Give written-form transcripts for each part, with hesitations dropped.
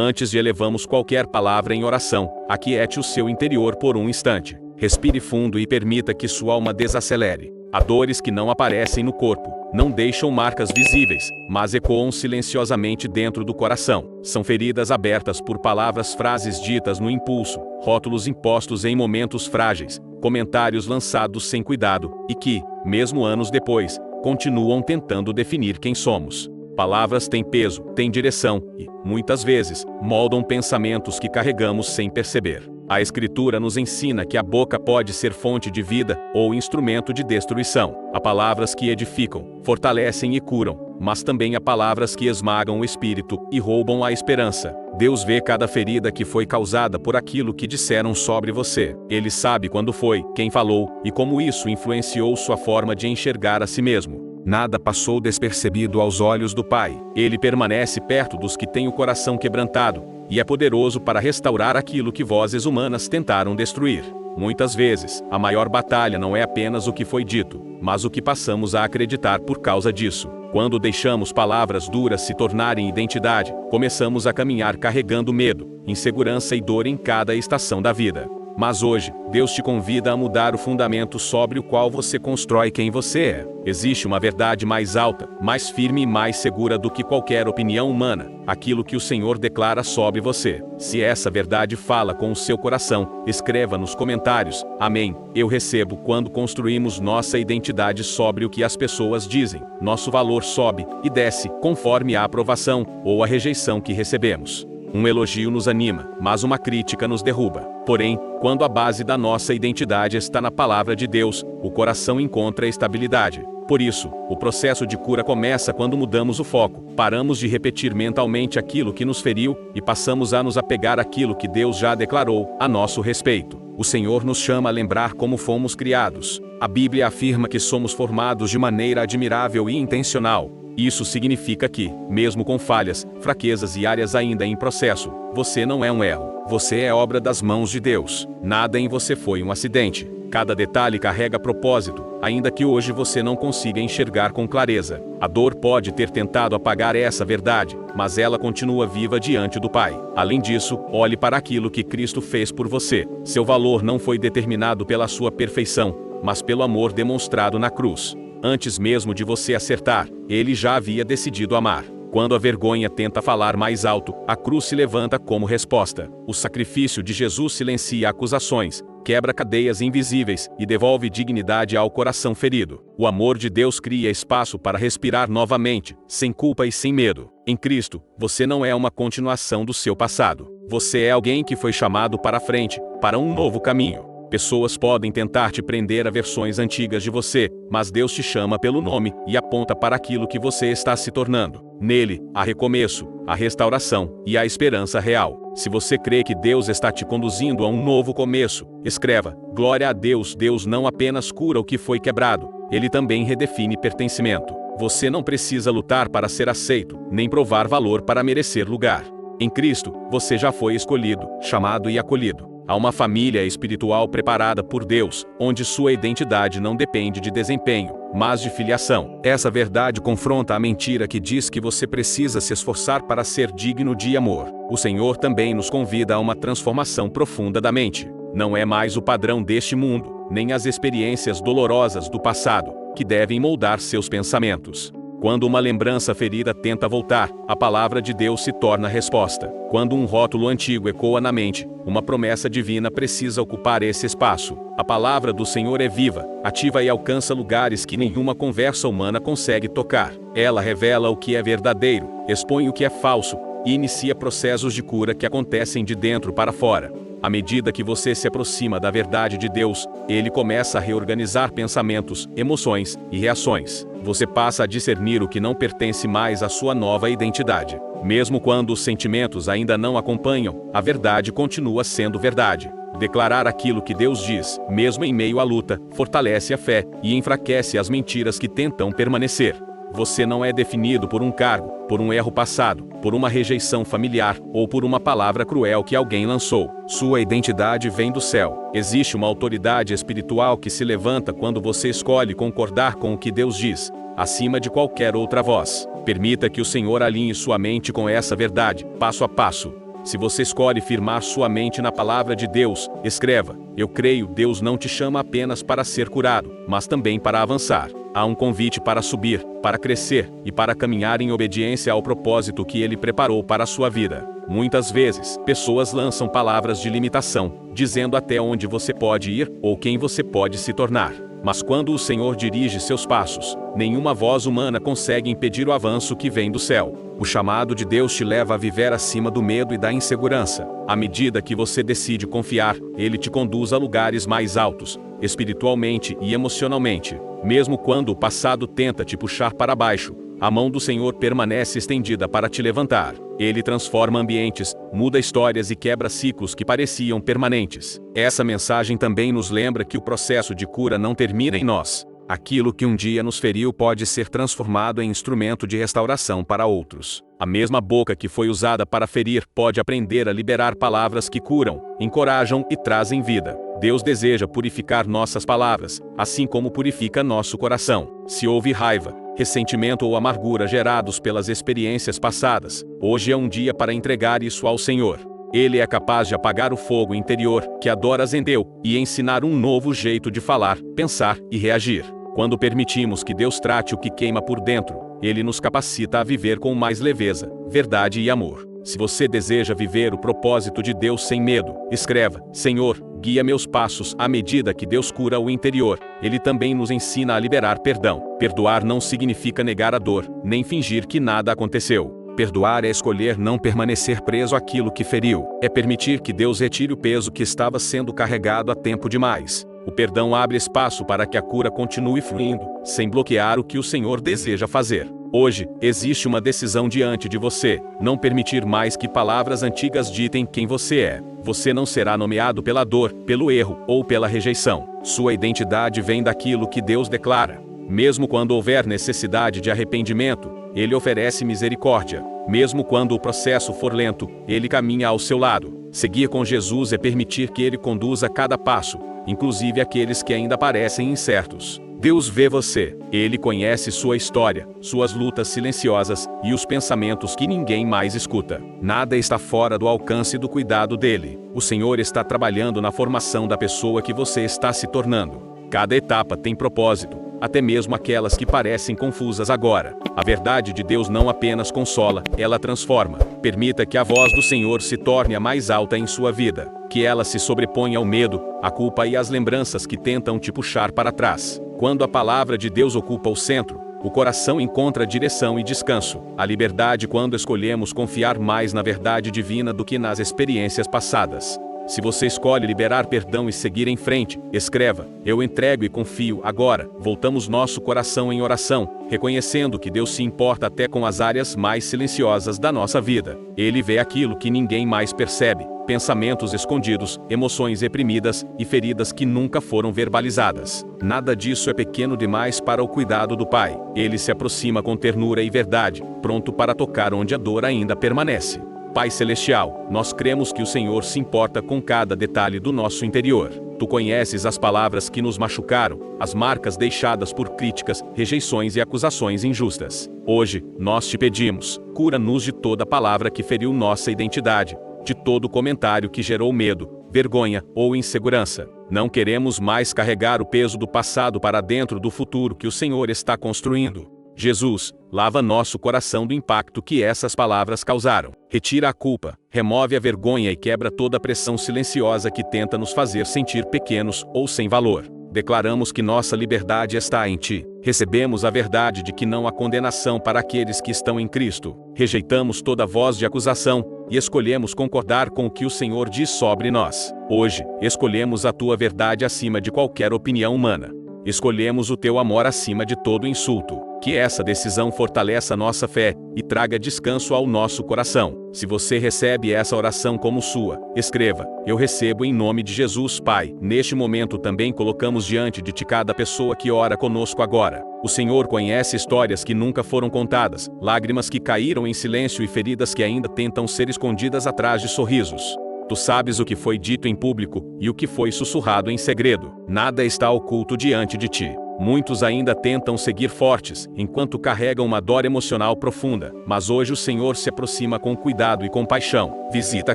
Antes de elevamos qualquer palavra em oração, aquiete o seu interior por um instante. Respire fundo e permita que sua alma desacelere. Há dores que não aparecem no corpo, não deixam marcas visíveis, mas ecoam silenciosamente dentro do coração. São feridas abertas por palavras, frases ditas no impulso, rótulos impostos em momentos frágeis, comentários lançados sem cuidado, e que, mesmo anos depois, continuam tentando definir quem somos. Palavras têm peso, têm direção e, muitas vezes, moldam pensamentos que carregamos sem perceber. A Escritura nos ensina que a boca pode ser fonte de vida ou instrumento de destruição. Há palavras que edificam, fortalecem e curam, mas também há palavras que esmagam o espírito e roubam a esperança. Deus vê cada ferida que foi causada por aquilo que disseram sobre você. Ele sabe quando foi, quem falou e como isso influenciou sua forma de enxergar a si mesmo. Nada passou despercebido aos olhos do Pai. Ele permanece perto dos que têm o coração quebrantado e é poderoso para restaurar aquilo que vozes humanas tentaram destruir. Muitas vezes, a maior batalha não é apenas o que foi dito, mas o que passamos a acreditar por causa disso. Quando deixamos palavras duras se tornarem identidade, começamos a caminhar carregando medo, insegurança e dor em cada estação da vida. Mas hoje, Deus te convida a mudar o fundamento sobre o qual você constrói quem você é. Existe uma verdade mais alta, mais firme e mais segura do que qualquer opinião humana, aquilo que o Senhor declara sobre você. Se essa verdade fala com o seu coração, escreva nos comentários: Amém. Eu recebo. Quando construímos nossa identidade sobre o que as pessoas dizem, nosso valor sobe e desce conforme a aprovação ou a rejeição que recebemos. Um elogio nos anima, mas uma crítica nos derruba. Porém, quando a base da nossa identidade está na palavra de Deus, o coração encontra estabilidade. Por isso, o processo de cura começa quando mudamos o foco, paramos de repetir mentalmente aquilo que nos feriu e passamos a nos apegar àquilo que Deus já declarou a nosso respeito. O Senhor nos chama a lembrar como fomos criados. A Bíblia afirma que somos formados de maneira admirável e intencional. Isso significa que, mesmo com falhas, fraquezas e áreas ainda em processo, você não é um erro. Você é obra das mãos de Deus. Nada em você foi um acidente. Cada detalhe carrega propósito, ainda que hoje você não consiga enxergar com clareza. A dor pode ter tentado apagar essa verdade, mas ela continua viva diante do Pai. Além disso, olhe para aquilo que Cristo fez por você. Seu valor não foi determinado pela sua perfeição, mas pelo amor demonstrado na cruz. Antes mesmo de você acertar, ele já havia decidido amar. Quando a vergonha tenta falar mais alto, a cruz se levanta como resposta. O sacrifício de Jesus silencia acusações, quebra cadeias invisíveis e devolve dignidade ao coração ferido. O amor de Deus cria espaço para respirar novamente, sem culpa e sem medo. Em Cristo, você não é uma continuação do seu passado. Você é alguém que foi chamado para frente, para um novo caminho. Pessoas podem tentar te prender a versões antigas de você, mas Deus te chama pelo nome e aponta para aquilo que você está se tornando. Nele, há recomeço, a restauração e a esperança real. Se você crê que Deus está te conduzindo a um novo começo, escreva: Glória a Deus. Deus não apenas cura o que foi quebrado, ele também redefine pertencimento. Você não precisa lutar para ser aceito, nem provar valor para merecer lugar. Em Cristo, você já foi escolhido, chamado e acolhido. Há uma família espiritual preparada por Deus, onde sua identidade não depende de desempenho, mas de filiação. Essa verdade confronta a mentira que diz que você precisa se esforçar para ser digno de amor. O Senhor também nos convida a uma transformação profunda da mente. Não é mais o padrão deste mundo, nem as experiências dolorosas do passado, que devem moldar seus pensamentos. Quando uma lembrança ferida tenta voltar, a palavra de Deus se torna a resposta. Quando um rótulo antigo ecoa na mente, uma promessa divina precisa ocupar esse espaço. A palavra do Senhor é viva, ativa e alcança lugares que nenhuma conversa humana consegue tocar. Ela revela o que é verdadeiro, expõe o que é falso e inicia processos de cura que acontecem de dentro para fora. À medida que você se aproxima da verdade de Deus, ele começa a reorganizar pensamentos, emoções e reações. Você passa a discernir o que não pertence mais à sua nova identidade. Mesmo quando os sentimentos ainda não acompanham, a verdade continua sendo verdade. Declarar aquilo que Deus diz, mesmo em meio à luta, fortalece a fé e enfraquece as mentiras que tentam permanecer. Você não é definido por um cargo, por um erro passado, por uma rejeição familiar ou por uma palavra cruel que alguém lançou. Sua identidade vem do céu. Existe uma autoridade espiritual que se levanta quando você escolhe concordar com o que Deus diz, acima de qualquer outra voz. Permita que o Senhor alinhe sua mente com essa verdade, passo a passo. Se você escolhe firmar sua mente na palavra de Deus, escreva: eu creio, Deus não te chama apenas para ser curado, mas também para avançar. Há um convite para subir, para crescer e para caminhar em obediência ao propósito que Ele preparou para a sua vida. Muitas vezes, pessoas lançam palavras de limitação, dizendo até onde você pode ir ou quem você pode se tornar. Mas quando o Senhor dirige seus passos, nenhuma voz humana consegue impedir o avanço que vem do céu. O chamado de Deus te leva a viver acima do medo e da insegurança. À medida que você decide confiar, Ele te conduz a lugares mais altos, espiritualmente e emocionalmente. Mesmo quando o passado tenta te puxar para baixo, a mão do Senhor permanece estendida para te levantar. Ele transforma ambientes, muda histórias e quebra ciclos que pareciam permanentes. Essa mensagem também nos lembra que o processo de cura não termina em nós. Aquilo que um dia nos feriu pode ser transformado em instrumento de restauração para outros. A mesma boca que foi usada para ferir pode aprender a liberar palavras que curam, encorajam e trazem vida. Deus deseja purificar nossas palavras, assim como purifica nosso coração. Se houve raiva, ressentimento ou amargura gerados pelas experiências passadas, hoje é um dia para entregar isso ao Senhor. Ele é capaz de apagar o fogo interior que a dor acendeu e ensinar um novo jeito de falar, pensar e reagir. Quando permitimos que Deus trate o que queima por dentro, Ele nos capacita a viver com mais leveza, verdade e amor. Se você deseja viver o propósito de Deus sem medo, escreva: Senhor, guia meus passos. À medida que Deus cura o interior, Ele também nos ensina a liberar perdão. Perdoar não significa negar a dor, nem fingir que nada aconteceu. Perdoar é escolher não permanecer preso àquilo que feriu. É permitir que Deus retire o peso que estava sendo carregado há tempo demais. O perdão abre espaço para que a cura continue fluindo, sem bloquear o que o Senhor deseja fazer. Hoje, existe uma decisão diante de você: não permitir mais que palavras antigas ditem quem você é. Você não será nomeado pela dor, pelo erro ou pela rejeição. Sua identidade vem daquilo que Deus declara. Mesmo quando houver necessidade de arrependimento, Ele oferece misericórdia. Mesmo quando o processo for lento, Ele caminha ao seu lado. Seguir com Jesus é permitir que Ele conduza cada passo, inclusive aqueles que ainda parecem incertos. Deus vê você. Ele conhece sua história, suas lutas silenciosas e os pensamentos que ninguém mais escuta. Nada está fora do alcance do cuidado dele. O Senhor está trabalhando na formação da pessoa que você está se tornando. Cada etapa tem propósito, até mesmo aquelas que parecem confusas agora. A verdade de Deus não apenas consola, ela transforma. Permita que a voz do Senhor se torne a mais alta em sua vida. Que ela se sobreponha ao medo, à culpa e às lembranças que tentam te puxar para trás. Quando a palavra de Deus ocupa o centro, o coração encontra direção e descanso. A liberdade quando escolhemos confiar mais na verdade divina do que nas experiências passadas. Se você escolhe liberar perdão e seguir em frente, escreva: eu entrego e confio. Agora, voltamos nosso coração em oração, reconhecendo que Deus se importa até com as áreas mais silenciosas da nossa vida. Ele vê aquilo que ninguém mais percebe: pensamentos escondidos, emoções reprimidas e feridas que nunca foram verbalizadas. Nada disso é pequeno demais para o cuidado do Pai. Ele se aproxima com ternura e verdade, pronto para tocar onde a dor ainda permanece. Pai Celestial, nós cremos que o Senhor se importa com cada detalhe do nosso interior. Tu conheces as palavras que nos machucaram, as marcas deixadas por críticas, rejeições e acusações injustas. Hoje, nós te pedimos: cura-nos de toda palavra que feriu nossa identidade, de todo comentário que gerou medo, vergonha ou insegurança. Não queremos mais carregar o peso do passado para dentro do futuro que o Senhor está construindo. Jesus, lava nosso coração do impacto que essas palavras causaram. Retira a culpa, remove a vergonha e quebra toda a pressão silenciosa que tenta nos fazer sentir pequenos ou sem valor. Declaramos que nossa liberdade está em Ti. Recebemos a verdade de que não há condenação para aqueles que estão em Cristo. Rejeitamos toda voz de acusação e escolhemos concordar com o que o Senhor diz sobre nós. Hoje, escolhemos a Tua verdade acima de qualquer opinião humana. Escolhemos o Teu amor acima de todo insulto. Que essa decisão fortaleça nossa fé e traga descanso ao nosso coração. Se você recebe essa oração como sua, escreva: eu recebo em nome de Jesus, Pai. Neste momento também colocamos diante de Ti cada pessoa que ora conosco agora. O Senhor conhece histórias que nunca foram contadas, lágrimas que caíram em silêncio e feridas que ainda tentam ser escondidas atrás de sorrisos. Tu sabes o que foi dito em público e o que foi sussurrado em segredo. Nada está oculto diante de Ti. Muitos ainda tentam seguir fortes, enquanto carregam uma dor emocional profunda, mas hoje o Senhor se aproxima com cuidado e compaixão. Visita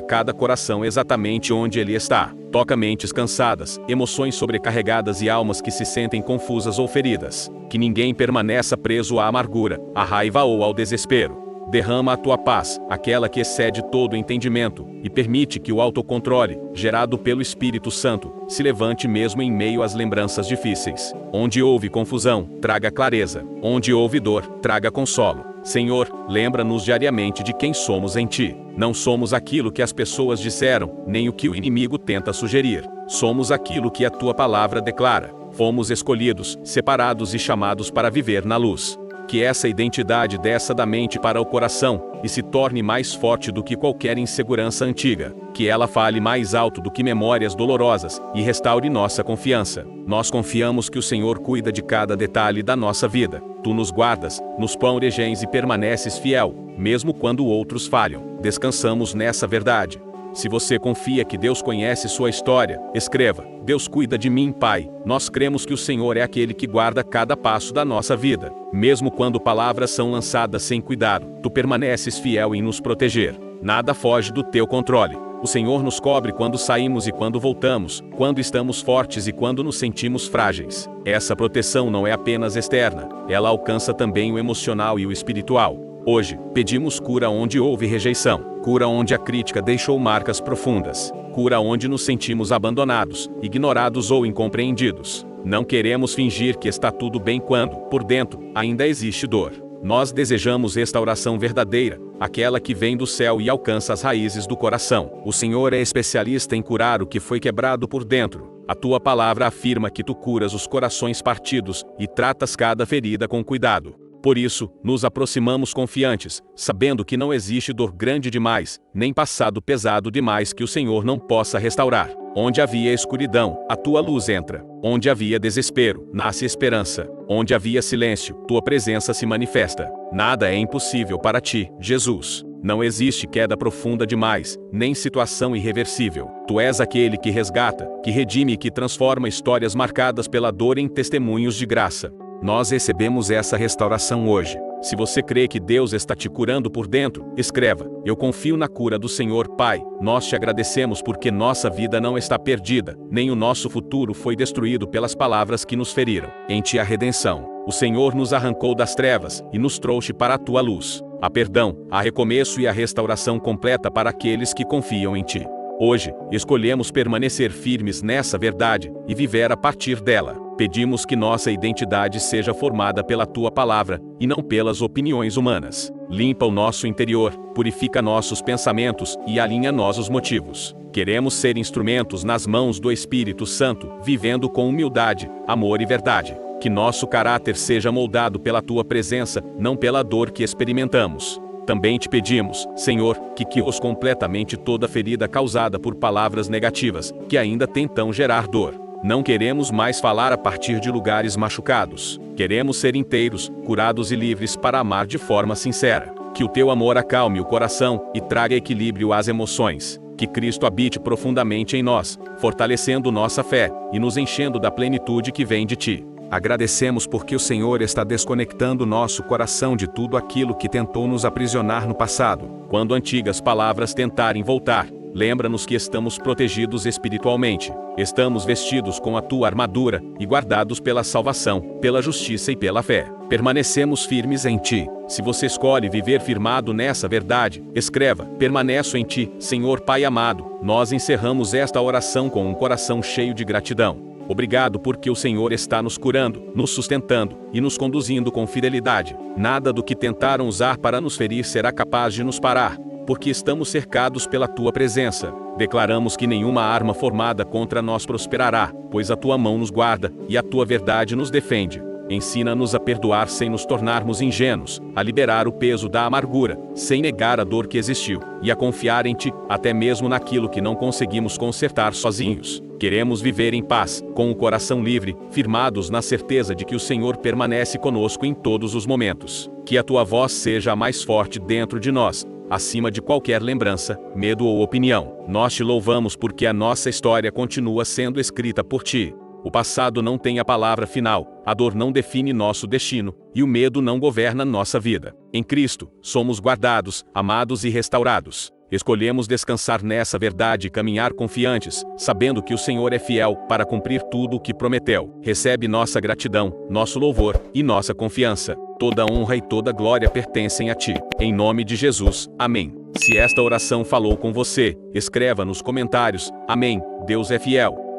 cada coração exatamente onde ele está. Toca mentes cansadas, emoções sobrecarregadas e almas que se sentem confusas ou feridas. Que ninguém permaneça preso à amargura, à raiva ou ao desespero. Derrama a tua paz, aquela que excede todo entendimento, e permite que o autocontrole, gerado pelo Espírito Santo, se levante mesmo em meio às lembranças difíceis. Onde houve confusão, traga clareza. Onde houve dor, traga consolo. Senhor, lembra-nos diariamente de quem somos em Ti. Não somos aquilo que as pessoas disseram, nem o que o inimigo tenta sugerir. Somos aquilo que a Tua palavra declara. Fomos escolhidos, separados e chamados para viver na luz. Que essa identidade desça da mente para o coração e se torne mais forte do que qualquer insegurança antiga. Que ela fale mais alto do que memórias dolorosas e restaure nossa confiança. Nós confiamos que o Senhor cuida de cada detalhe da nossa vida. Tu nos guardas, nos proteges e permaneces fiel, mesmo quando outros falham. Descansamos nessa verdade. Se você confia que Deus conhece sua história, escreva: Deus cuida de mim, Pai. Nós cremos que o Senhor é aquele que guarda cada passo da nossa vida. Mesmo quando palavras são lançadas sem cuidado, Tu permaneces fiel em nos proteger. Nada foge do Teu controle. O Senhor nos cobre quando saímos e quando voltamos, quando estamos fortes e quando nos sentimos frágeis. Essa proteção não é apenas externa, ela alcança também o emocional e o espiritual. Hoje, pedimos cura onde houve rejeição, cura onde a crítica deixou marcas profundas, cura onde nos sentimos abandonados, ignorados ou incompreendidos. Não queremos fingir que está tudo bem quando, por dentro, ainda existe dor. Nós desejamos restauração verdadeira, aquela que vem do céu e alcança as raízes do coração. O Senhor é especialista em curar o que foi quebrado por dentro. A Tua palavra afirma que Tu curas os corações partidos e tratas cada ferida com cuidado. Por isso, nos aproximamos confiantes, sabendo que não existe dor grande demais, nem passado pesado demais que o Senhor não possa restaurar. Onde havia escuridão, a Tua luz entra. Onde havia desespero, nasce esperança. Onde havia silêncio, Tua presença se manifesta. Nada é impossível para Ti, Jesus. Não existe queda profunda demais, nem situação irreversível. Tu és aquele que resgata, que redime e que transforma histórias marcadas pela dor em testemunhos de graça. Nós recebemos essa restauração hoje. Se você crê que Deus está te curando por dentro, escreva: Eu confio na cura do Senhor, Pai. Nós te agradecemos porque nossa vida não está perdida, nem o nosso futuro foi destruído pelas palavras que nos feriram. Em Ti há redenção. O Senhor nos arrancou das trevas e nos trouxe para a Tua luz. Há perdão, há recomeço e a restauração completa para aqueles que confiam em Ti. Hoje, escolhemos permanecer firmes nessa verdade e viver a partir dela. Pedimos que nossa identidade seja formada pela Tua palavra, e não pelas opiniões humanas. Limpa o nosso interior, purifica nossos pensamentos e alinha nossos motivos. Queremos ser instrumentos nas mãos do Espírito Santo, vivendo com humildade, amor e verdade. Que nosso caráter seja moldado pela Tua presença, não pela dor que experimentamos. Também te pedimos, Senhor, que os completamente toda ferida causada por palavras negativas, que ainda tentam gerar dor. Não queremos mais falar a partir de lugares machucados. Queremos ser inteiros, curados e livres para amar de forma sincera. Que o Teu amor acalme o coração e traga equilíbrio às emoções. Que Cristo habite profundamente em nós, fortalecendo nossa fé e nos enchendo da plenitude que vem de Ti. Agradecemos porque o Senhor está desconectando nosso coração de tudo aquilo que tentou nos aprisionar no passado. Quando antigas palavras tentarem voltar, lembra-nos que estamos protegidos espiritualmente. Estamos vestidos com a Tua armadura e guardados pela salvação, pela justiça e pela fé. Permanecemos firmes em Ti. Se você escolhe viver firmado nessa verdade, escreva: Permaneço em Ti, Senhor Pai amado. Nós encerramos esta oração com um coração cheio de gratidão. Obrigado porque o Senhor está nos curando, nos sustentando e nos conduzindo com fidelidade. Nada do que tentaram usar para nos ferir será capaz de nos parar, porque estamos cercados pela Tua presença. Declaramos que nenhuma arma formada contra nós prosperará, pois a Tua mão nos guarda e a Tua verdade nos defende. Ensina-nos a perdoar sem nos tornarmos ingênuos, a liberar o peso da amargura, sem negar a dor que existiu, e a confiar em Ti, até mesmo naquilo que não conseguimos consertar sozinhos. Queremos viver em paz, com o coração livre, firmados na certeza de que o Senhor permanece conosco em todos os momentos. Que a Tua voz seja a mais forte dentro de nós, acima de qualquer lembrança, medo ou opinião. Nós Te louvamos porque a nossa história continua sendo escrita por Ti. O passado não tem a palavra final, a dor não define nosso destino, e o medo não governa nossa vida. Em Cristo, somos guardados, amados e restaurados. Escolhemos descansar nessa verdade e caminhar confiantes, sabendo que o Senhor é fiel para cumprir tudo o que prometeu. Recebe nossa gratidão, nosso louvor e nossa confiança. Toda honra e toda glória pertencem a Ti. Em nome de Jesus, amém. Se esta oração falou com você, escreva nos comentários, amém, Deus é fiel.